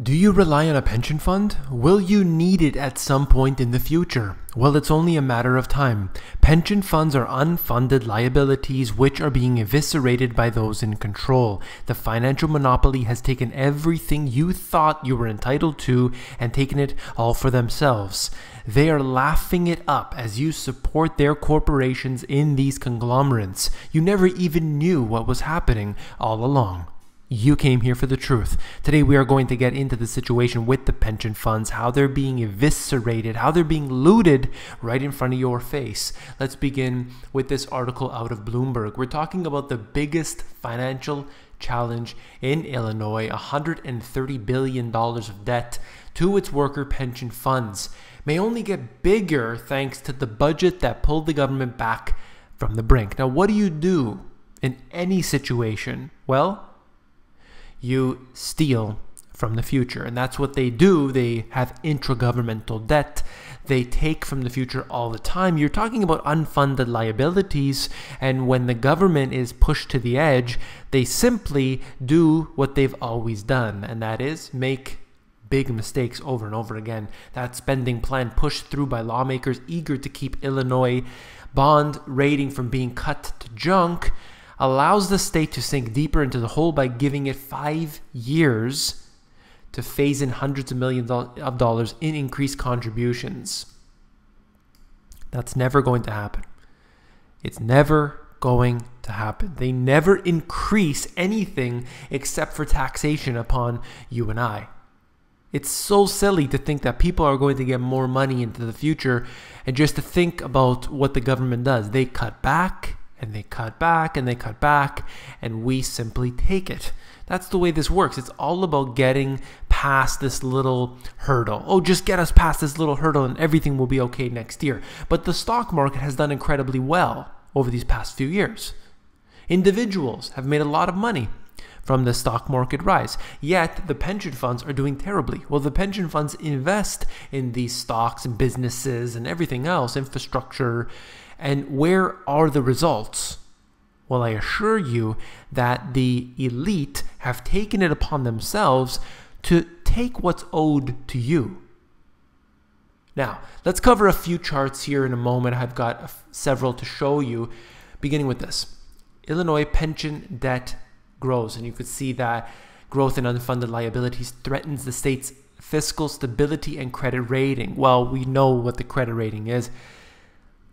Do you rely on a pension fund? Will you need it at some point in the future? Well, it's only a matter of time. Pension funds are unfunded liabilities which are being eviscerated by those in control. The financial monopoly has taken everything you thought you were entitled to and taken it all for themselves. They are laughing it up as you support their corporations in these conglomerates. You never even knew what was happening all along. You came here for the truth. Today we are going to get into the situation with the pension funds, how they're being eviscerated, how they're being looted right in front of your face. Let's begin with this article out of Bloomberg. We're talking about the biggest financial challenge in Illinois, $130 billion of debt to its worker pension funds. May only get bigger thanks to the budget that pulled the government back from the brink. Now, what do you do in any situation? Well, you steal from the future. And that's what they do. They have intragovernmental debt. They take from the future all the time. You're talking about unfunded liabilities. And when the government is pushed to the edge, they simply do what they've always done. And that is make big mistakes over and over again. That spending plan pushed through by lawmakers eager to keep Illinois bond rating from being cut to junk allows the state to sink deeper into the hole by giving it 5 years to phase in hundreds of millions of dollars in increased contributions. That's never going to happen. It's never going to happen. They never increase anything except for taxation upon you and I. It's so silly to think that people are going to get more money into the future, and just to think about what the government does. They cut back, and they cut back, and they cut back, and we simply take it. That's the way this works. It's all about getting past this little hurdle. Oh, just get us past this little hurdle and everything will be okay next year. But the stock market has done incredibly well over these past few years. Individuals have made a lot of money from the stock market rise. Yet, the pension funds are doing terribly. Well, the pension funds invest in these stocks and businesses and everything else, infrastructure. And where are the results? Well, I assure you that the elite have taken it upon themselves to take what's owed to you. Now, let's cover a few charts here in a moment. I've got several to show you, beginning with this. Illinois pension debt grows, and you could see that growth in unfunded liabilities threatens the state's fiscal stability and credit rating. Well, we know what the credit rating is.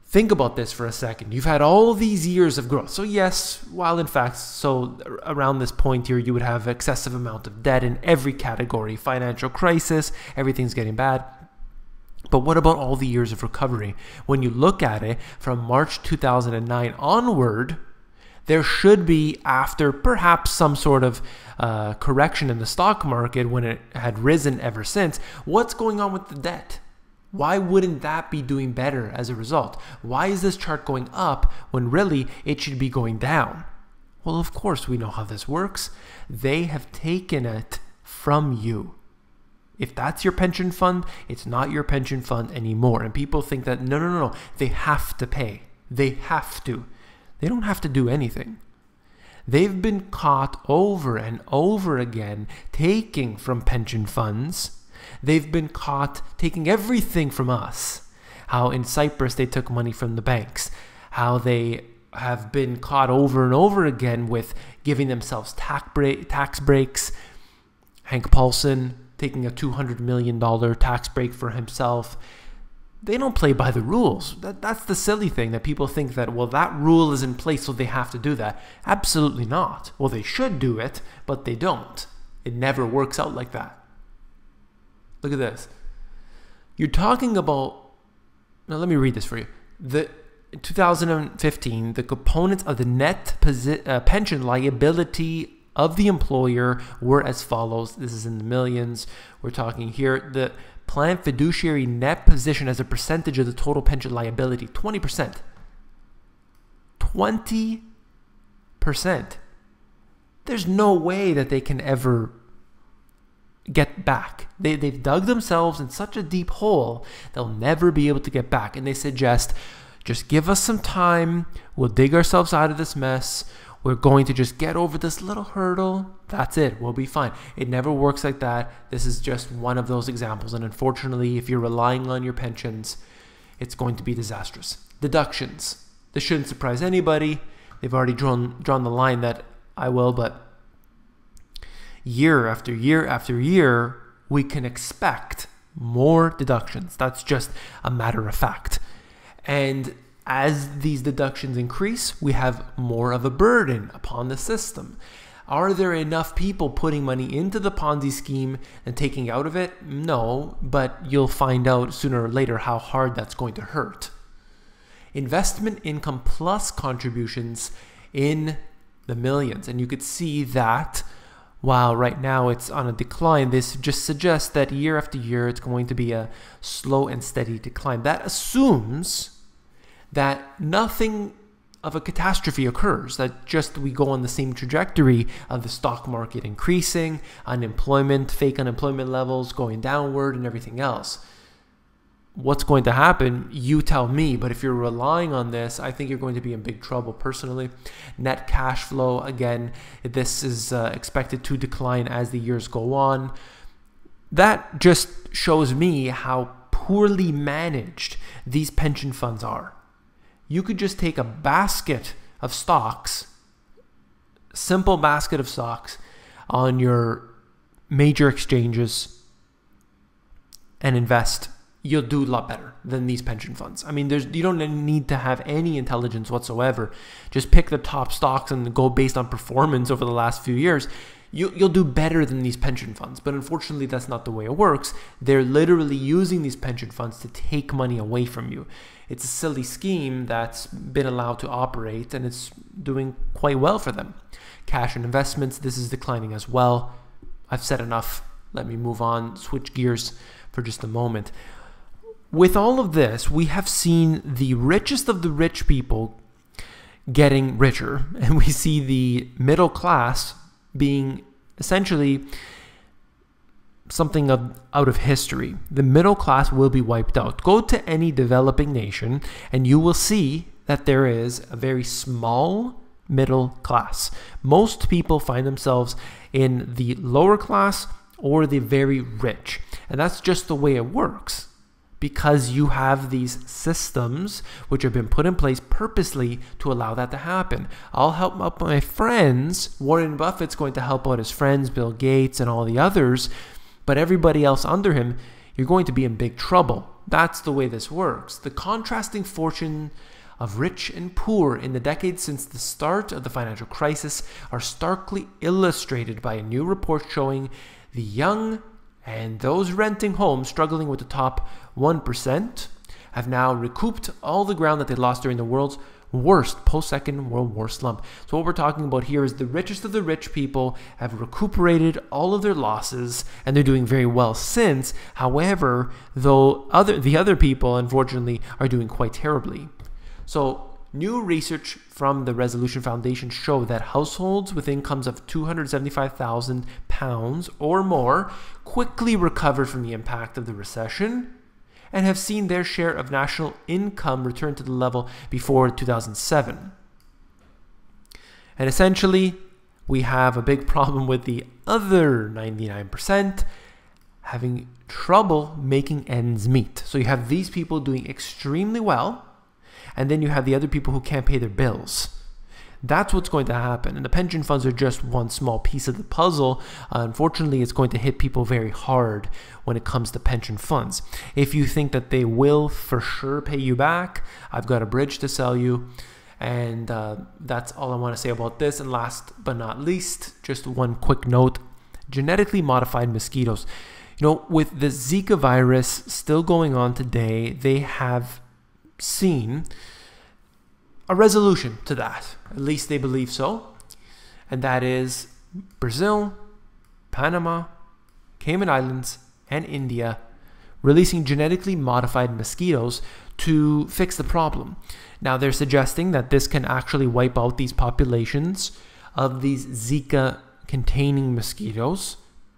Think about this for a second. You've had all these years of growth. So yes, while in fact, so around this point here, you would have excessive amount of debt in every category. Financial crisis, everything's getting bad. But what about all the years of recovery? When you look at it from March 2009 onward, there should be, after perhaps some sort of correction in the stock market when it had risen ever since, what's going on with the debt? Why wouldn't that be doing better as a result? Why is this chart going up when really it should be going down? Well, of course, we know how this works. They have taken it from you. If that's your pension fund, it's not your pension fund anymore. And people think that, no, they have to pay. They have to. They don't have to do anything. They've been caught over and over again taking from pension funds. They've been caught taking everything from us. How in Cyprus they took money from the banks. How they have been caught over and over again with giving themselves tax breaks. Hank Paulson taking a $200 million tax break for himself. They don't play by the rules. That's the silly thing, that people think that, well, that rule is in place so they have to do that. Absolutely not. Well, they should do it, but they don't. It never works out like that. Look at this. You're talking about, now let me read this for you. In 2015, the components of the net pension liability of the employer were as follows. This is in the millions. We're talking here. The planned fiduciary net position as a percentage of the total pension liability, 20%. 20%. There's no way that they can ever get back. They've dug themselves in such a deep hole, they'll never be able to get back. And they suggest, just give us some time. We'll dig ourselves out of this mess. we're going to just get over this little hurdle. That's it. We'll be fine. It never works like that. This is just one of those examples. And unfortunately, if you're relying on your pensions, it's going to be disastrous. Deductions. This shouldn't surprise anybody. They've already drawn the line that I will, but year after year after year, we can expect more deductions. That's just a matter of fact. And as these deductions increase, we have more of a burden upon the system. Are there enough people putting money into the Ponzi scheme and taking out of it? No, but you'll find out sooner or later how hard that's going to hurt. Investment income plus contributions in the millions. And you could see that while right now it's on a decline, this just suggests that year after year it's going to be a slow and steady decline. That assumes that nothing of a catastrophe occurs, that just we go on the same trajectory of the stock market increasing, unemployment, fake unemployment levels going downward, and everything else. What's going to happen? You tell me. But if you're relying on this, I think you're going to be in big trouble personally. Net cash flow, again, this is expected to decline as the years go on. That just shows me how poorly managed these pension funds are. You could just take a basket of stocks, simple basket of stocks on your major exchanges and invest. You'll do a lot better than these pension funds. I mean, you don't need to have any intelligence whatsoever. Just pick the top stocks and go based on performance over the last few years. You'll do better than these pension funds. But unfortunately, that's not the way it works. They're literally using these pension funds to take money away from you. It's a silly scheme that's been allowed to operate, and it's doing quite well for them. Cash and investments, this is declining as well. I've said enough. Let me move on, switch gears for just a moment. With all of this, we have seen the richest of the rich people getting richer, and we see the middle class being essentially something out of history. The middle class will be wiped out. Go to any developing nation and you will see that there is a very small middle class. Most people find themselves in the lower class or the very rich. And that's just the way it works, because you have these systems which have been put in place purposely to allow that to happen. I'll help out my friends. Warren Buffett's going to help out his friends, Bill Gates and all the others, but everybody else under him, you're going to be in big trouble. That's the way this works. The contrasting fortune of rich and poor in the decades since the start of the financial crisis are starkly illustrated by a new report showing the young and those renting homes struggling with the top 1% have now recouped all the ground that they lost during the world's worst post-Second World War slump. So what we're talking about here is the richest of the rich people have recuperated all of their losses, and they're doing very well since. However, the other people, unfortunately, are doing quite terribly. So new research from the Resolution Foundation show that households with incomes of £275,000 or more quickly recovered from the impact of the recession and have seen their share of national income return to the level before 2007. And essentially, we have a big problem with the other 99% having trouble making ends meet. So you have these people doing extremely well, and then you have the other people who can't pay their bills. That's what's going to happen. And the pension funds are just one small piece of the puzzle. Unfortunately, it's going to hit people very hard when it comes to pension funds. If you think that they will for sure pay you back, I've got a bridge to sell you. And that's all I want to say about this. And last but not least, just one quick note, genetically modified mosquitoes. You know, with the Zika virus still going on today, they have seen a resolution to that. At least they believe so. And that is Brazil, Panama, Cayman Islands, and India releasing genetically modified mosquitoes to fix the problem. Now they're suggesting that this can actually wipe out these populations of these Zika containing mosquitoes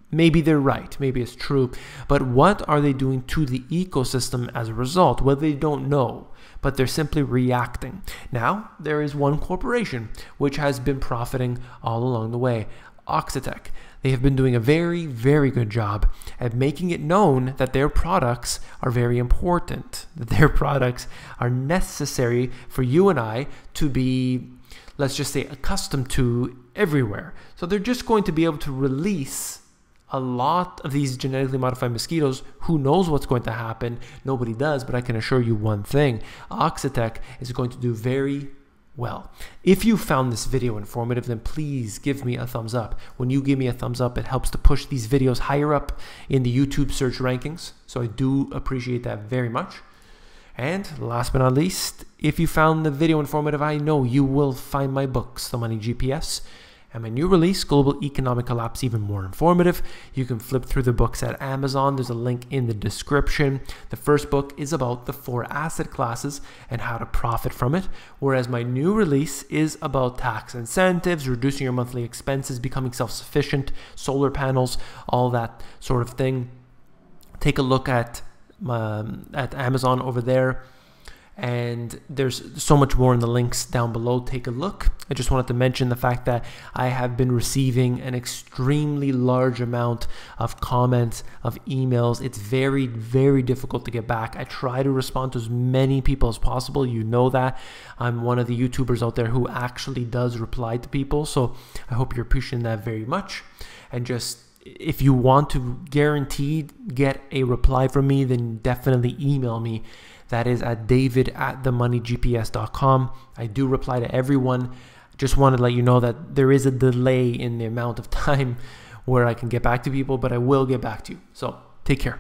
Maybe they're right, maybe it's true, but what are they doing to the ecosystem as a result? Well, they don't know, but they're simply reacting. Now, there is one corporation which has been profiting all along the way, Oxitec. They have been doing a very, very good job at making it known that their products are very important, that their products are necessary for you and I to be, let's just say, accustomed to everywhere. So they're just going to be able to release a lot of these genetically modified mosquitoes. Who knows what's going to happen? Nobody does, but I can assure you one thing. Oxitec is going to do very well. If you found this video informative, then please give me a thumbs up. When you give me a thumbs up, it helps to push these videos higher up in the YouTube search rankings. So I do appreciate that very much. And last but not least, if you found the video informative, I know you will find my books, The Money GPS, and my new release, Global Economic Collapse, even more informative. You can flip through the books at Amazon. There's a link in the description. The first book is about the 4 asset classes and how to profit from it, whereas my new release is about tax incentives, reducing your monthly expenses, becoming self-sufficient, solar panels, all that sort of thing. Take a look at Amazon over there. And there's so much more in the links down below. Take a look. I just wanted to mention the fact that I have been receiving an extremely large amount of comments, of emails. It's very, very difficult to get back. I try to respond to as many people as possible. You know that. I'm one of the YouTubers out there who actually does reply to people. So I hope you're appreciating that very much. And just, if you want to guaranteed get a reply from me, then definitely email me. That is at david@themoneygps.com. I do reply to everyone. Just wanted to let you know that there is a delay in the amount of time where I can get back to people, but I will get back to you. So take care.